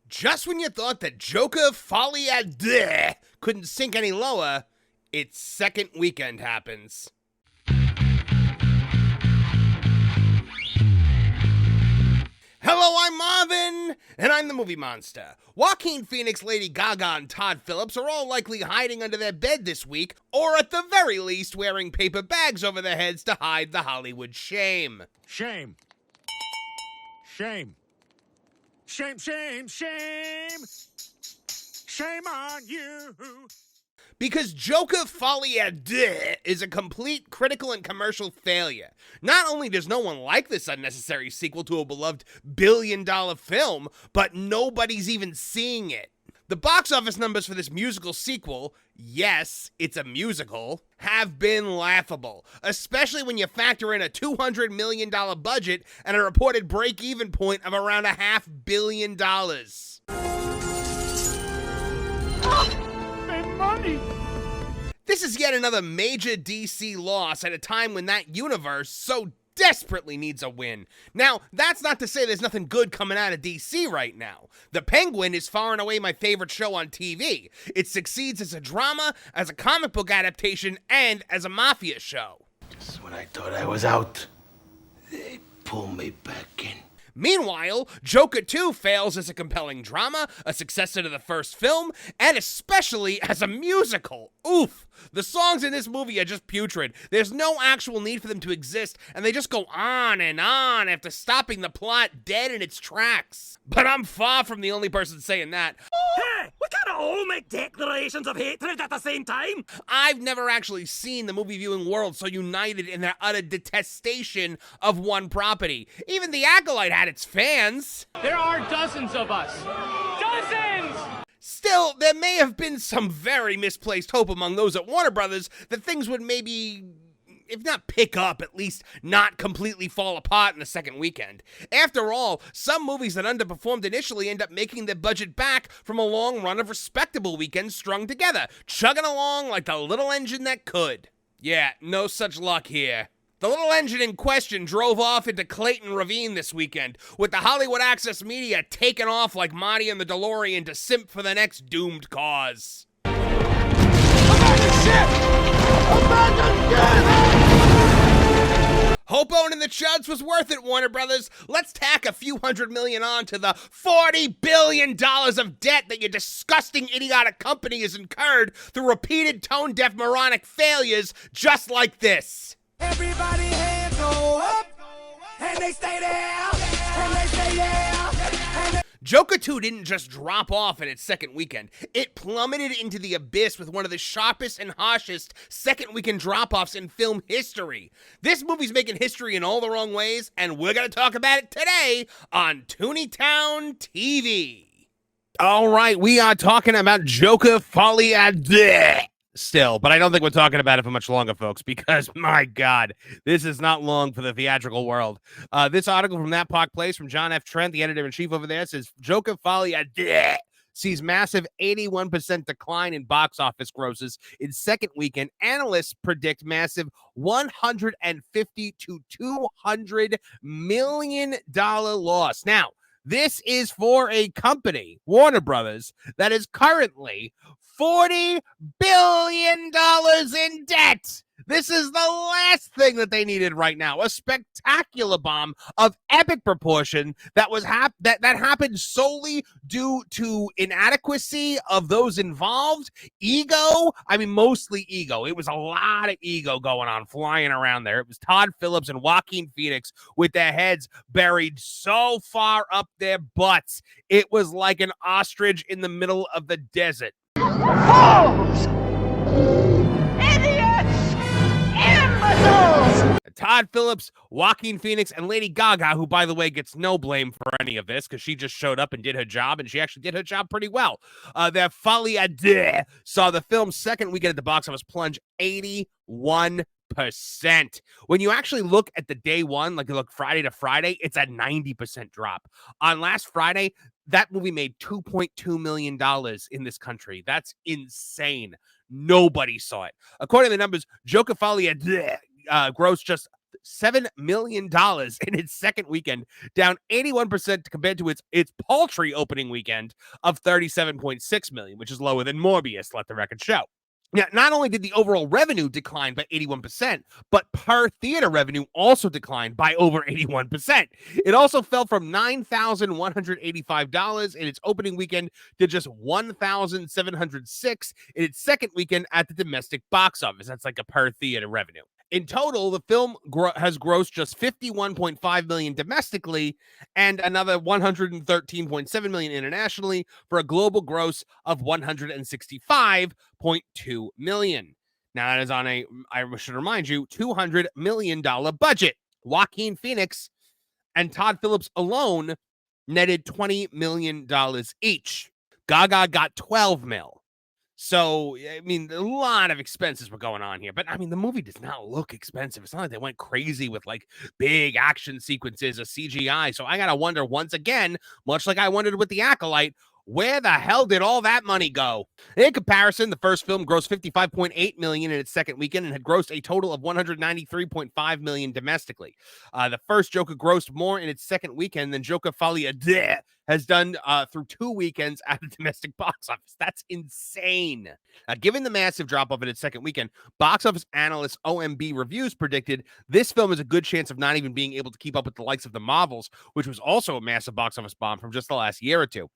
Just when you thought that Joker Folie at Deux couldn't sink any lower, its second weekend happens. Hello, I'm Marvin, and I'm the Movie Monster. Joaquin Phoenix, Lady Gaga, and Todd Phillips are all likely hiding under their bed this week, or at the very least wearing paper bags over their heads to hide the Hollywood shame. Shame. Shame. Shame, shame, shame. Shame on you. Because Joker Folie at Deux is a complete critical and commercial failure. Not only does no one like this unnecessary sequel to a beloved billion-dollar film, but nobody's even seeing it. The box office numbers for this musical sequel, yes, it's a musical, have been laughable, especially when you factor in a $200 million budget and a reported break-even point of around $500 million. Money. This is yet another major DC loss at a time when that universe so desperately needs a win. Now, that's not to say there's nothing good coming out of DC right now. The Penguin is far and away my favorite show on TV. It succeeds as a drama, as a comic book adaptation, and as a mafia show. Just when I thought I was out, they pull me back in. Meanwhile, Joker 2 fails as a compelling drama, a successor to the first film, and especially as a musical. Oof! The songs in this movie are just putrid. There's no actual need for them to exist, and they just go on and on after stopping the plot dead in its tracks. But I'm far from the only person saying that. Hey, we can't all make declarations of hatred at the same time. I've never actually seen the movie viewing world so united in their utter detestation of one property. Even The Acolyte had its fans. There are dozens of us. Dozens! Still, there may have been some very misplaced hope among those at Warner Brothers that things would maybe, if not pick up, at least not completely fall apart in the second weekend. After all, some movies that underperformed initially end up making their budget back from a long run of respectable weekends strung together, chugging along like the little engine that could. Yeah, no such luck here. The little engine in question drove off into Clayton Ravine this weekend, with the Hollywood Access media taking off like Marty and the DeLorean to simp for the next doomed cause. Hope owning the Chuds was worth it, Warner Brothers. Let's tack a few $100 million on to the $40 billion of debt that your disgusting, idiotic company has incurred through repeated tone-deaf moronic failures just like this. Everybody hands go up, and they stay there, and they stay there. Joker 2 didn't just drop off in its second weekend. It plummeted into the abyss with one of the sharpest and harshest second weekend drop-offs in film history. This movie's making history in all the wrong ways, and we're going to talk about it today on Tooney Town TV. All right, we are talking about Joker Folie at Deux. Still, but I don't think we're talking about it for much longer, folks, because, my God, this is not long for the theatrical world. This article from That Park Place from John F. Trent, the editor-in-chief over there, says, Joker Folie at Deux sees massive 81% decline in box office grosses in second weekend. Analysts predict massive $150 to $200 million loss. Now, this is for a company, Warner Brothers, that is currently $40 billion in debt. This is the last thing that they needed right now. A spectacular bomb of epic proportion that was that happened solely due to inadequacy of those involved. Ego. I mean, mostly ego. It was a lot of ego going on, flying around there. It was Todd Phillips and Joaquin Phoenix with their heads buried so far up their butts. It was like an ostrich in the middle of the desert. Fools! Idiots! Imbeciles! Todd Phillips, Joaquin Phoenix, and Lady Gaga, who, by the way, gets no blame for any of this because she just showed up and did her job, and she actually did her job pretty well. Their Folie à Deux saw the film's second weekend at the box office plunge 81%. When you actually look at the day one, like you look Friday to Friday, it's a 90% drop. On last Friday, that movie made $2.2 million in this country. That's insane. Nobody saw it. According to the numbers, Joker Folie grossed just $7 million in its second weekend, down 81% compared to its paltry opening weekend of $37.6 million, which is lower than Morbius, let the record show. Now, not only did the overall revenue decline by 81%, but per theater revenue also declined by over 81%. It also fell from $9,185 in its opening weekend to just $1,706 in its second weekend at the domestic box office. That's like a per theater revenue. In total, the film has grossed just $51.5 million domestically and another $113.7 million internationally for a global gross of $165.2 million. Now, that is on I should remind you, $200 million budget. Joaquin Phoenix and Todd Phillips alone netted $20 million each. Gaga got $12 million. So, I mean, a lot of expenses were going on here. But, I mean, the movie does not look expensive. It's not like they went crazy with, like, big action sequences or CGI. So I got to wonder once again, much like I wondered with The Acolyte, where the hell did all that money go? In comparison, the first film grossed $55.8 million in its second weekend and had grossed a total of $193.5 million domestically. The first Joker grossed more in its second weekend than Joker Folie Deux has done through 2 weekends at the domestic box office. That's insane. Given the massive drop-off in its second weekend, box office analyst OMB Reviews predicted this film has a good chance of not even being able to keep up with the likes of The Marvels, which was also a massive box office bomb from just the last year or two.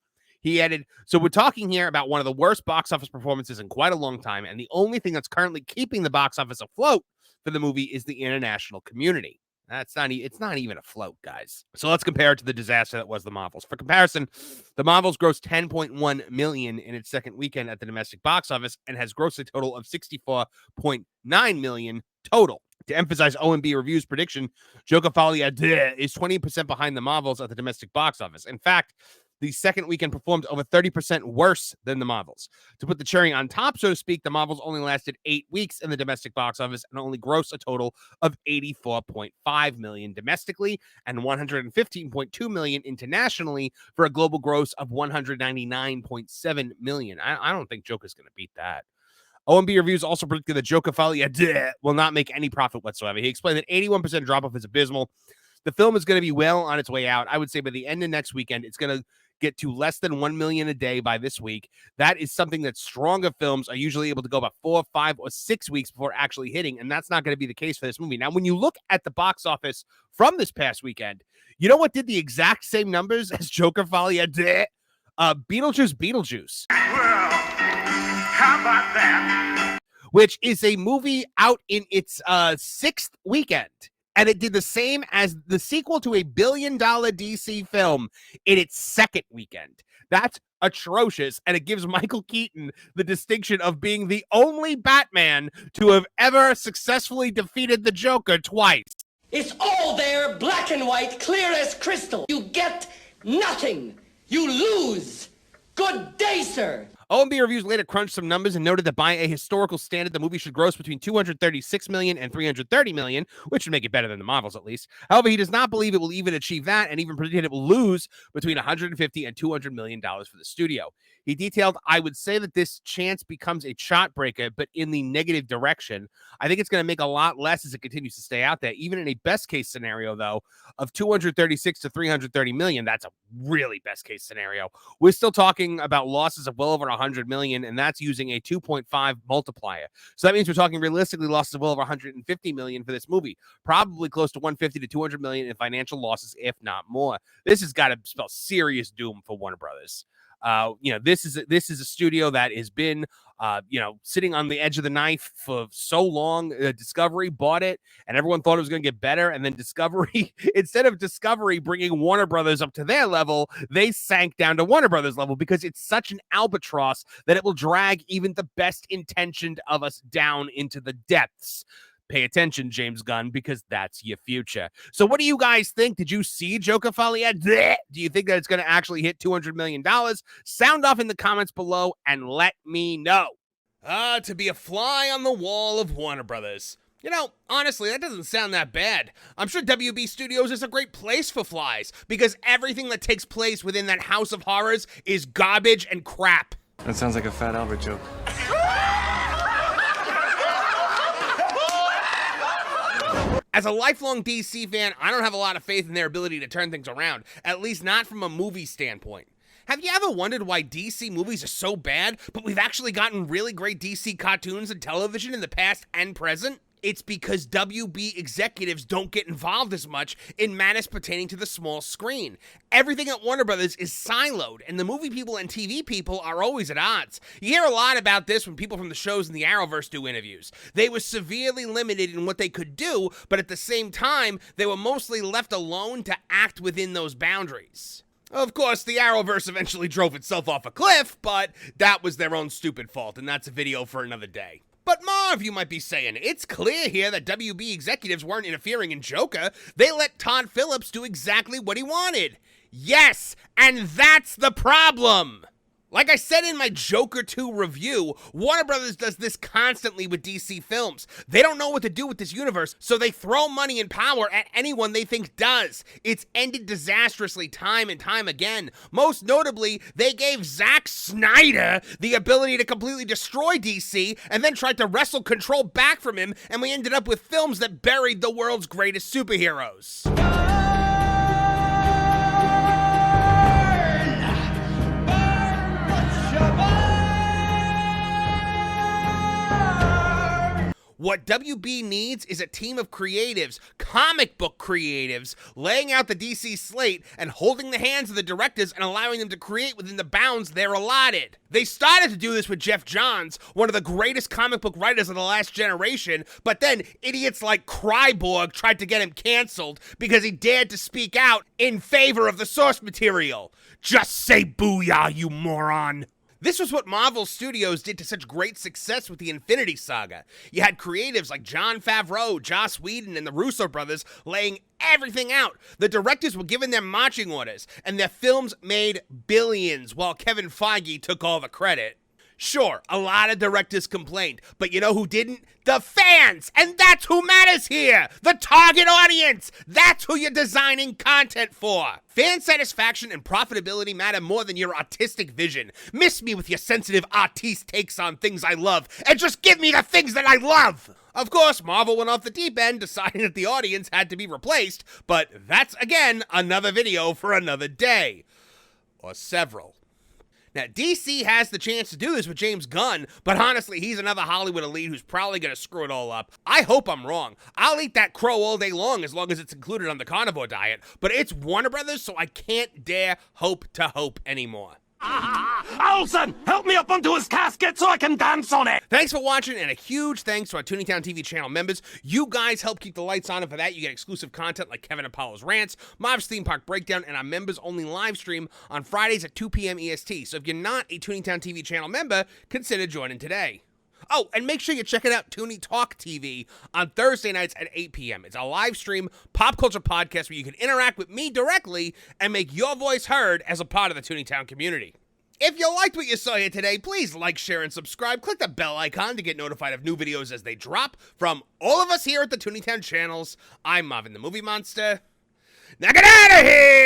He added, so we're talking here about one of the worst box office performances in quite a long time, and the only thing that's currently keeping the box office afloat for the movie is the international community. It's not even afloat, guys. So let's compare it to the disaster that was The Marvels. For comparison, The Marvels grossed $10.1 million in its second weekend at the domestic box office and has grossed a total of $64.9 million total. To emphasize OMB Review's prediction, Joker Folie is 20% behind The Marvels at the domestic box office. In fact, the second weekend performed over 30% worse than The Marvels. To put the cherry on top, so to speak, The Marvels only lasted 8 weeks in the domestic box office and only grossed a total of $84.5 million domestically and $115.2 million internationally for a global gross of $199.7 million. I don't think Joker's going to beat that. OMB Reviews also predicted that Joker Folie will not make any profit whatsoever. He explained that 81% drop-off is abysmal. The film is going to be well on its way out. I would say by the end of next weekend, it's going to get to less than $1 million a day by this week. That is something that stronger films are usually able to go about 4, 5, or 6 weeks before actually hitting, and that's not going to be the case for this movie. Now, when you look at the box office from this past weekend, you know what did the exact same numbers as Joker Folie? Beetlejuice. Well, how about that? Which is a movie out in its 6th weekend. And it did the same as the sequel to a $1 billion DC film in its second weekend. That's atrocious, and it gives Michael Keaton the distinction of being the only Batman to have ever successfully defeated the Joker twice. It's all there, black and white, clear as crystal. You get nothing. You lose. Good day, sir. OMB Reviews later crunched some numbers and noted that by a historical standard, the movie should gross between $236 million and $330 million, which would make it better than The Marvels, at least. However, he does not believe it will even achieve that, and even predicted it will lose between $150 and $200 million for the studio. He detailed, I would say that this chance becomes a shot breaker, but in the negative direction. I think it's going to make a lot less as it continues to stay out there. Even in a best case scenario, though, of $236 to $330 million, that's a really best case scenario. We're still talking about losses of well over $100 million, and that's using a 2.5 multiplier. So that means we're talking realistically losses of well over $150 million for this movie, probably close to $150 to $200 million in financial losses, if not more. This has got to spell serious doom for Warner Brothers. This is a studio that has been, sitting on the edge of the knife for so long. Discovery bought it, and everyone thought it was going to get better. And then Discovery, instead of Discovery bringing Warner Brothers up to their level, they sank down to Warner Brothers level because it's such an albatross that it will drag even the best intentioned of us down into the depths. Pay attention, James Gunn, because that's your future. So what do you guys think? Did you see Joker Folie? Do you think that it's going to actually hit $200 million? Sound off in the comments below and let me know. To be a fly on the wall of Warner Brothers. Honestly, that doesn't sound that bad. I'm sure WB Studios is a great place for flies because everything that takes place within that house of horrors is garbage and crap. That sounds like a Fat Albert joke. As a lifelong DC fan, I don't have a lot of faith in their ability to turn things around, at least not from a movie standpoint. Have you ever wondered why DC movies are so bad, but we've actually gotten really great DC cartoons and television in the past and present? It's because WB executives don't get involved as much in matters pertaining to the small screen. Everything at Warner Brothers is siloed, and the movie people and TV people are always at odds. You hear a lot about this when people from the shows in the Arrowverse do interviews. They were severely limited in what they could do, but at the same time, they were mostly left alone to act within those boundaries. Of course, the Arrowverse eventually drove itself off a cliff, but that was their own stupid fault, and that's a video for another day. But Marv, you might be saying, it's clear here that WB executives weren't interfering in Joker. They let Todd Phillips do exactly what he wanted. Yes, and that's the problem. Like I said in my Joker 2 review, Warner Brothers does this constantly with DC films. They don't know what to do with this universe, so they throw money and power at anyone they think does. It's ended disastrously time and time again. Most notably, they gave Zack Snyder the ability to completely destroy DC and then tried to wrestle control back from him, and we ended up with films that buried the world's greatest superheroes. What WB needs is a team of creatives, comic book creatives, laying out the DC slate and holding the hands of the directors and allowing them to create within the bounds they're allotted. They started to do this with Jeff Johns, one of the greatest comic book writers of the last generation, but then idiots like Kryborg tried to get him canceled because he dared to speak out in favor of the source material. Just say booyah, you moron. This was what Marvel Studios did to such great success with the Infinity Saga. You had creatives like Jon Favreau, Joss Whedon, and the Russo brothers laying everything out. The directors were given their marching orders, and their films made billions while Kevin Feige took all the credit. Sure, a lot of directors complained, but you know who didn't? The fans! And that's who matters here! The target audience! That's who you're designing content for! Fan satisfaction and profitability matter more than your artistic vision. Miss me with your sensitive artiste takes on things I love, and just give me the things that I love! Of course, Marvel went off the deep end, deciding that the audience had to be replaced, but that's, again, another video for another day. Or several. Now, DC has the chance to do this with James Gunn, but honestly, he's another Hollywood elite who's probably going to screw it all up. I hope I'm wrong. I'll eat that crow all day long as it's included on the carnivore diet, but it's Warner Brothers, so I can't dare hope to hope anymore. Olsen, help me up onto his casket so I can dance on it! Thanks for watching, and a huge thanks to our Tooneytown TV channel members. You guys help keep the lights on, and for that, you get exclusive content like Kevin and Paolo's Rants, Marv's Theme Park Breakdown, and our members-only live stream on Fridays at 2 p.m. EST. So if you're not a Tooneytown TV channel member, consider joining today. Oh, and make sure you check it out, Tooney Talk TV, on Thursday nights at 8 p.m. It's a live stream pop culture podcast where you can interact with me directly and make your voice heard as a part of the Tooneytown community. If you liked what you saw here today, please like, share, and subscribe. Click the bell icon to get notified of new videos as they drop. From all of us here at the Tooneytown channels, I'm Marvin the Movie Monster. Now get out of here!